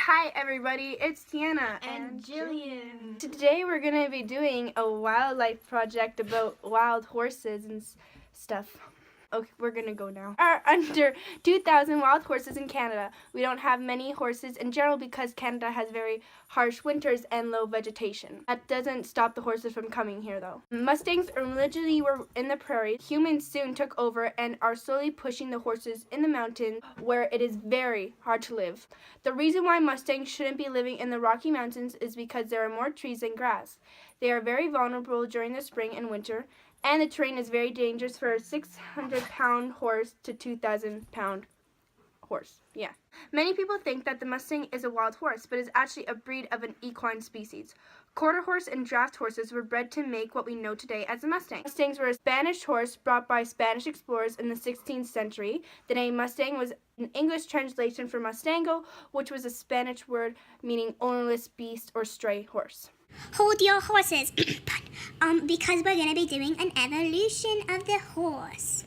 Hi everybody, it's Tiana and Jillian. Today we're going to be doing a wildlife project about wild horses and stuff. Okay, we're going to go now. There are under 2,000 wild horses in Canada. We don't have many horses in general because Canada has very harsh winters and low vegetation. That doesn't stop the horses from coming here though. Mustangs originally were in the prairie. Humans soon took over and are slowly pushing the horses in the mountains where it is very hard to live. The reason why Mustangs shouldn't be living in the Rocky Mountains is because there are more trees than grass. They are very vulnerable during the spring and winter, and the terrain is very dangerous for a 600-pound horse to 2,000-pound horse. Yeah. Many people think that the Mustang is a wild horse, but is actually a breed of an equine species. Quarter horse and draft horses were bred to make what we know today as a Mustang. Mustangs were a Spanish horse brought by Spanish explorers in the 16th century. The name Mustang was an English translation for Mustango, which was a Spanish word meaning ownerless beast or stray horse. Hold your horses, because we're going to be doing an evolution of the horse.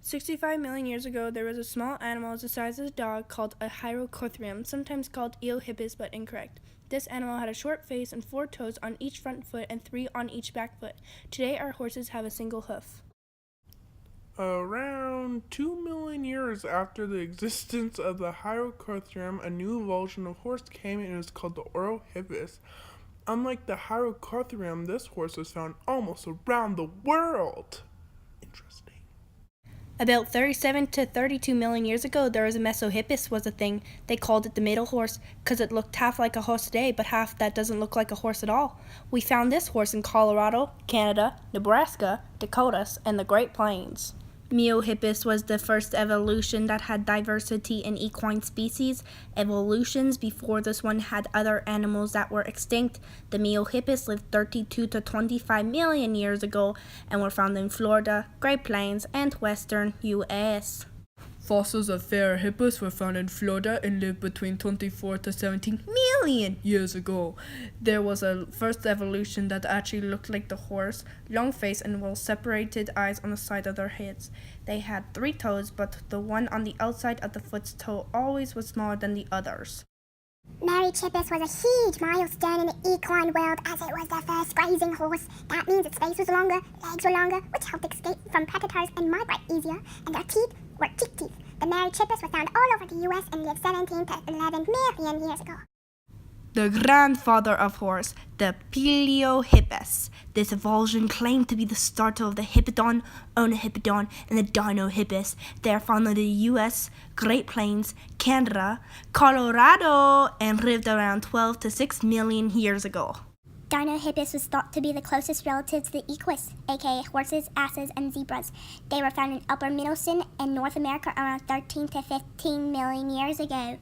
65 million years ago, there was a small animal the size of a dog called a hyracotherium, sometimes called Eohippus, but incorrect. This animal had a short face and 4 toes on each front foot and 3 on each back foot. Today, our horses have a single hoof. Around 2 million years after the existence of the hyracotherium, a new evolution of horse came and it was called the Orohippus. Unlike the hyracotherium, this horse was found almost around the world. Interesting. About 37 to 32 million years ago, there was a Mesohippus was a thing. They called it the middle horse because it looked half like a horse today, but half that doesn't look like a horse at all. We found this horse in Colorado, Canada, Nebraska, Dakotas, and the Great Plains. Meohippus was the first evolution that had diversity in equine species. Evolutions before this one had other animals that were extinct. The Meohippus lived 32 to 25 million years ago and were found in Florida, Great Plains, and western U.S. Fossils of Therapus were found in Florida and lived between 24 to 17 million years ago. There was a first evolution that actually looked like the horse, long face and well-separated eyes on the side of their heads. They had 3 toes, but the one on the outside of the foot's toe always was smaller than the others. Merychippus was a huge milestone in the equine world as it was the first grazing horse. That means its face was longer, legs were longer, which helped escape from predators and migrate easier, and their teeth were cheek teeth. The Merychippus was found all over the US and lived 17 to 11 million years ago. The grandfather of horse, the Pileohippus. This evolution claimed to be the start of the Hippodon, Onohippodon, and the Dinohippus. They are found in the U.S., Great Plains, Canada, Colorado, and lived around 12 to 6 million years ago. Dinohippus was thought to be the closest relative to the equus, aka horses, asses, and zebras. They were found in Upper Middleton and North America around 13 to 15 million years ago.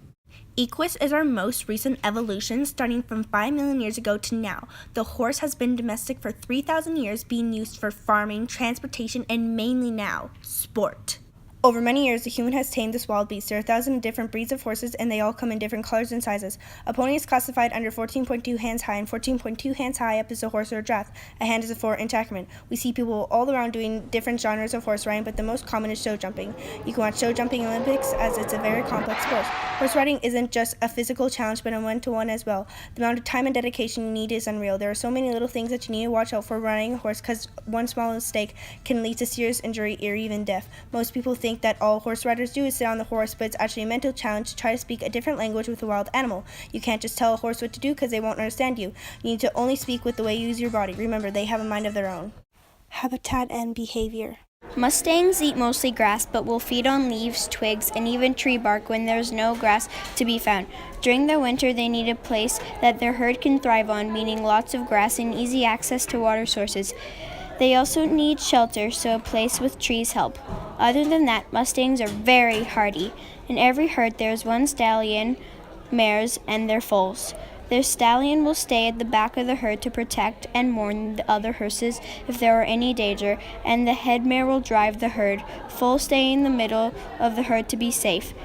Equus is our most recent evolution, starting from 5 million years ago to now. The horse has been domestic for 3,000 years, being used for farming, transportation, and mainly now, sport. Over many years, the human has tamed this wild beast. There are 1,000 different breeds of horses, and they all come in different colors and sizes. A pony is classified under 14.2 hands high, and 14.2 hands high up is a horse or a draft. A hand is a 4 in Tackman. We see people all around doing different genres of horse riding, but the most common is show jumping. You can watch show jumping Olympics as it's a very complex sport. Horse riding isn't just a physical challenge, but a one-to-one as well. The amount of time and dedication you need is unreal. There are so many little things that you need to watch out for riding a horse because one small mistake can lead to serious injury or even death. Most people think that all horse riders do is sit on the horse, but it's actually a mental challenge to try to speak a different language with a wild animal. You can't just tell a horse what to do because they won't understand you. You need to only speak with the way you use your body. Remember, they have a mind of their own. Habitat and behavior. Mustangs eat mostly grass, but will feed on leaves, twigs, and even tree bark when there's no grass to be found. During the winter, they need a place that their herd can thrive on, meaning lots of grass and easy access to water sources. They also need shelter, so a place with trees help. Other than that, Mustangs are very hardy. In every herd, there is one stallion, mares, and their foals. Their stallion will stay at the back of the herd to protect and warn the other horses if there are any danger, and the head mare will drive the herd. Foals stay in the middle of the herd to be safe.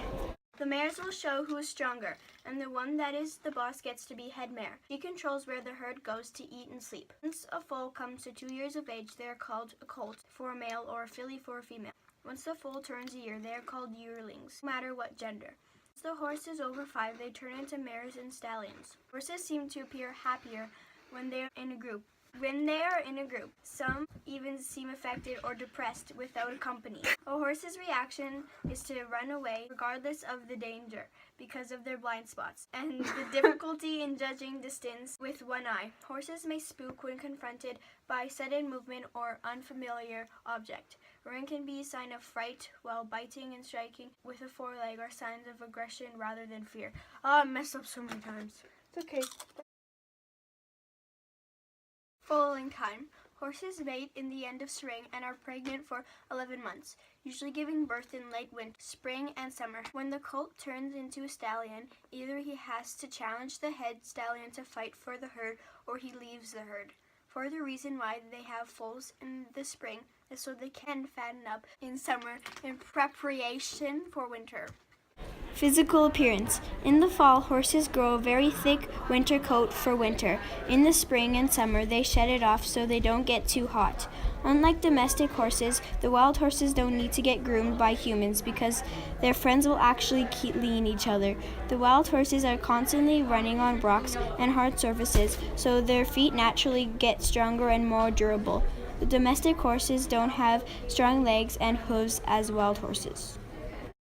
The mares will show who is stronger, and the one that is the boss gets to be head mare. She controls where the herd goes to eat and sleep. Once a foal comes to 2 years of age, they are called a colt for a male or a filly for a female. Once the foal turns a year, they are called yearlings, no matter what gender. The horse is over 5, they turn into mares and stallions. Horses seem to appear happier when they are in a group. Some even seem affected or depressed without a company. A horse's reaction is to run away regardless of the danger because of their blind spots and the difficulty in judging distance with one eye. Horses may spook when confronted by sudden movement or unfamiliar object. Roaring can be a sign of fright, while biting and striking with a foreleg are signs of aggression rather than fear. Oh, I messed up so many times. It's okay. Foaling time. Horses mate in the end of spring and are pregnant for 11 months, usually giving birth in late winter, spring, and summer. When the colt turns into a stallion, either he has to challenge the head stallion to fight for the herd or he leaves the herd. For the reason why they have foals in the spring is so they can fatten up in summer in preparation for winter. Physical appearance. In the fall, horses grow a very thick winter coat for winter. In the spring and summer, they shed it off so they don't get too hot. Unlike domestic horses, the wild horses don't need to get groomed by humans because their friends will actually clean each other. The wild horses are constantly running on rocks and hard surfaces, so their feet naturally get stronger and more durable. The domestic horses don't have strong legs and hooves as wild horses.